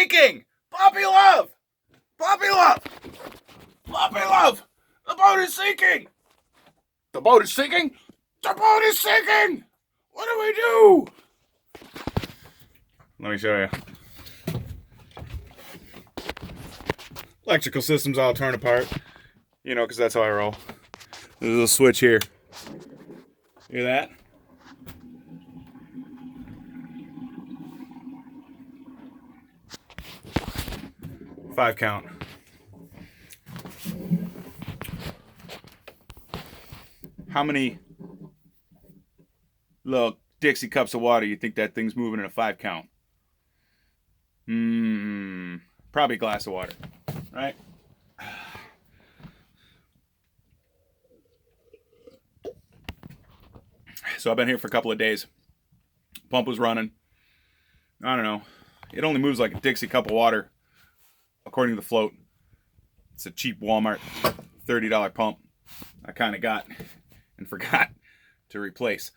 sinking! Puppy love! Puppy love! Puppy love! The boat is sinking! The boat is sinking? The boat is sinking! What do we do? Let me show you. Electrical systems all torn apart. You know, because that's how I roll. There's a little switch here. Hear that? Five count. How many little Dixie cups of water you think that thing's moving in a 5 count? Probably a glass of water, right? So I've been here for a couple of days. Pump was running. I don't know. It only moves like a Dixie cup of water, according to the float. It's a cheap Walmart $30 pump I kind of got and forgot to replace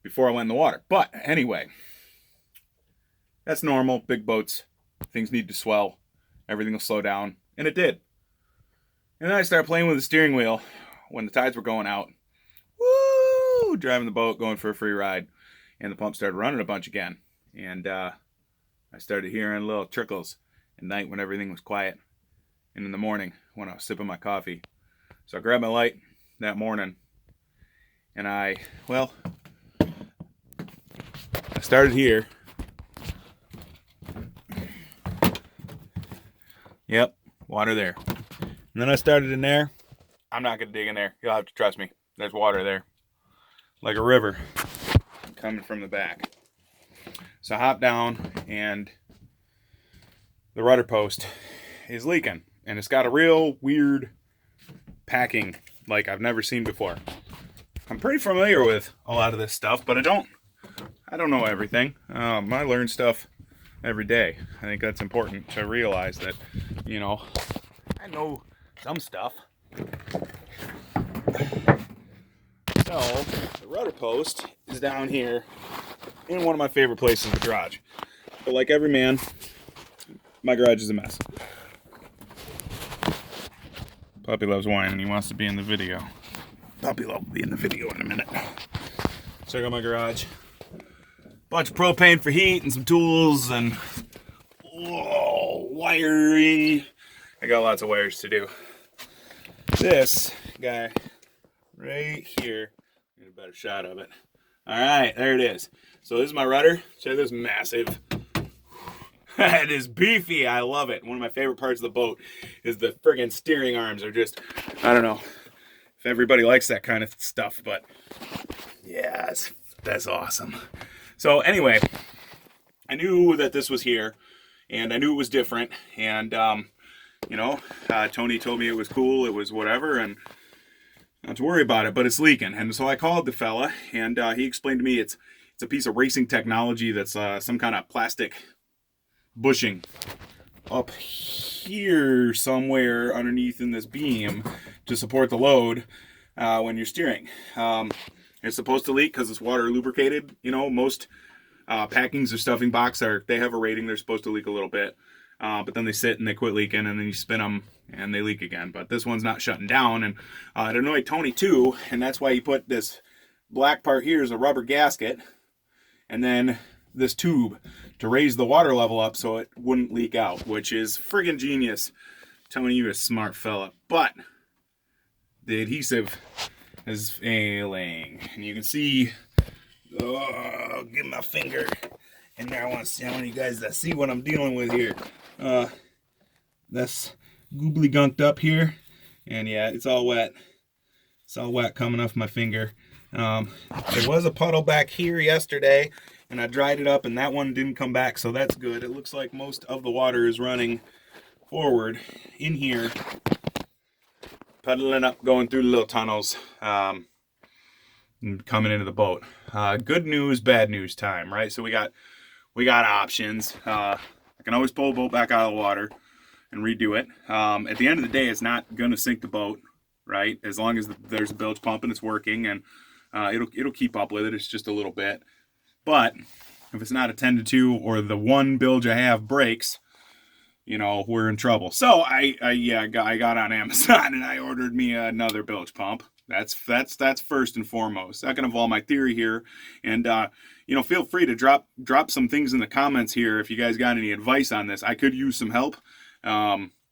before I went in the water. But anyway, that's normal. Big boats, things need to swell. Everything will slow down. And it did. And then I started playing with the steering wheel when the tides were going out. Woo! Driving the boat, going for a free ride. And the pump started running a bunch again. And I started hearing little trickles at night when everything was quiet. And in the morning when I was sipping my coffee. So I grabbed my light that morning. And I started here. Yep, water there. And then I started in there. I'm not going to dig in there. You'll have to trust me. There's water there. Like a river coming from the back. So I hop down and the rudder post is leaking. And it's got a real weird packing like I've never seen before. I'm pretty familiar with a lot of this stuff, but I don't know everything. I learn stuff every day. I think that's important to realize that, you know, I know some stuff. So, the rudder post is down here in one of my favorite places, the garage. But like every man, my garage is a mess. Puppy loves wine and he wants to be in the video. Puppy love will be in the video in a minute. So I got my garage. Bunch of propane for heat and some tools and wiring. I got lots of wires to do. This guy right here. Get a better shot of it. Alright, there it is. So this is my rudder. Check this massive. It is beefy. I love it. One of my favorite parts of the boat is the friggin' steering arms are just, I don't know if everybody likes that kind of stuff, but yeah, that's awesome. So anyway, I knew that this was here, and I knew it was different, and Tony told me it was cool, it was whatever, and not to worry about it, but it's leaking. And so I called the fella, and he explained to me it's a piece of racing technology that's some kind of plastic bushing up here somewhere underneath in this beam to support the load when you're steering. It's supposed to leak because it's water lubricated. You know, most packings or stuffing box they have a rating. They're supposed to leak a little bit, but then they sit and they quit leaking, and then you spin them and they leak again. But this one's not shutting down, and it annoyed Tony too, and that's why he put this black part here as a rubber gasket, and then this tube to raise the water level up so it wouldn't leak out, which is friggin' genius. Tony, you're a smart fella. But the adhesive is failing, and you can see, I'll give my finger in there. I want to see how many of you guys that see what I'm dealing with here. That's goobly gunked up here, and yeah, it's all wet. It's all wet coming off my finger. There was a puddle back here yesterday, and I dried it up, and that one didn't come back, so that's good. It looks like most of the water is running forward in here, puddling up, going through the little tunnels, and coming into the boat. Good news, bad news time, right? So we got options. I can always pull the boat back out of the water and redo it. At the end of the day, it's not going to sink the boat, right? As long as there's a bilge pump and it's working, and it'll keep up with it. It's just a little bit. But if it's not attended to, or the one bilge I have breaks, you know, we're in trouble. So I got on Amazon and I ordered me another bilge pump. That's first and foremost. Second of all, my theory here, and you know, feel free to drop some things in the comments here if you guys got any advice on this. I could use some help.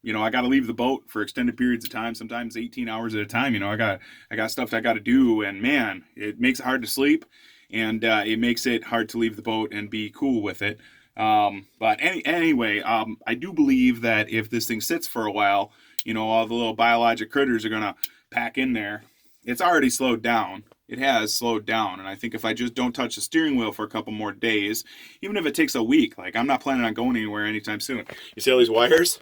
You know, I got to leave the boat for extended periods of time, sometimes 18 hours at a time. You know, I got stuff that I got to do, and man, it makes it hard to sleep, and it makes it hard to leave the boat and be cool with it. But anyway, I do believe that if this thing sits for a while, you know, all the little biologic critters are gonna pack in there. It's already slowed down. It has slowed down, and I think if I just don't touch the steering wheel for a couple more days, even if it takes a week, like I'm not planning on going anywhere anytime soon. You see all these wires?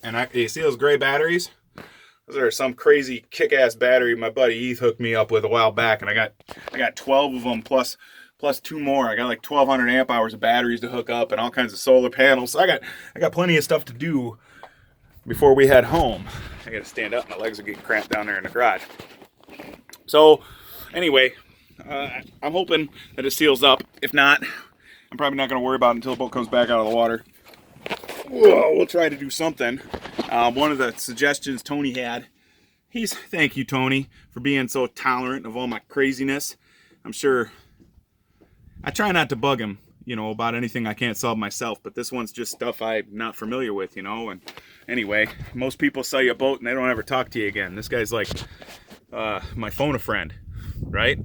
And you see those gray batteries? Those are some crazy kick-ass battery my buddy Heath hooked me up with a while back, and I got 12 of them plus 2 more. I got like 1,200 amp hours of batteries to hook up and all kinds of solar panels. So I got plenty of stuff to do before we head home. I got to stand up. My legs are getting cramped down there in the garage. So anyway, I'm hoping that it seals up. If not, I'm probably not going to worry about it until the boat comes back out of the water. We'll try to do something. One of the suggestions Tony had, thank you, Tony, for being so tolerant of all my craziness. I'm sure I try not to bug him, you know, about anything I can't solve myself, but this one's just stuff I'm not familiar with, you know. And anyway, most people sell you a boat and they don't ever talk to you again. This guy's like my phone a friend, right?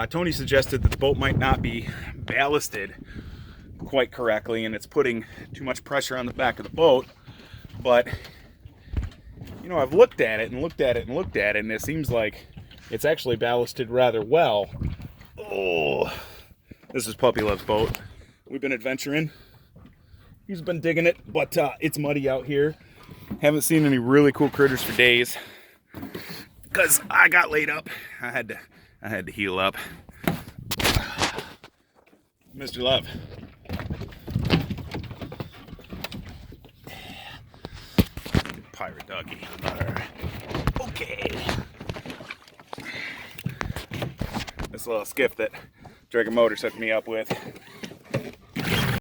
Tony suggested that the boat might not be ballasted quite correctly, and it's putting too much pressure on the back of the boat. But you know, I've looked at it and looked at it and looked at it, and it seems like it's actually ballasted rather well. Oh, this is Puppy Love's boat. We've been adventuring. He's been digging it, but it's muddy out here. Haven't seen any really cool critters for days because I got laid up. I had to heal up. Mr. Love. Pirate doggy. Okay. This little skiff that Dragon Motors hooked me up with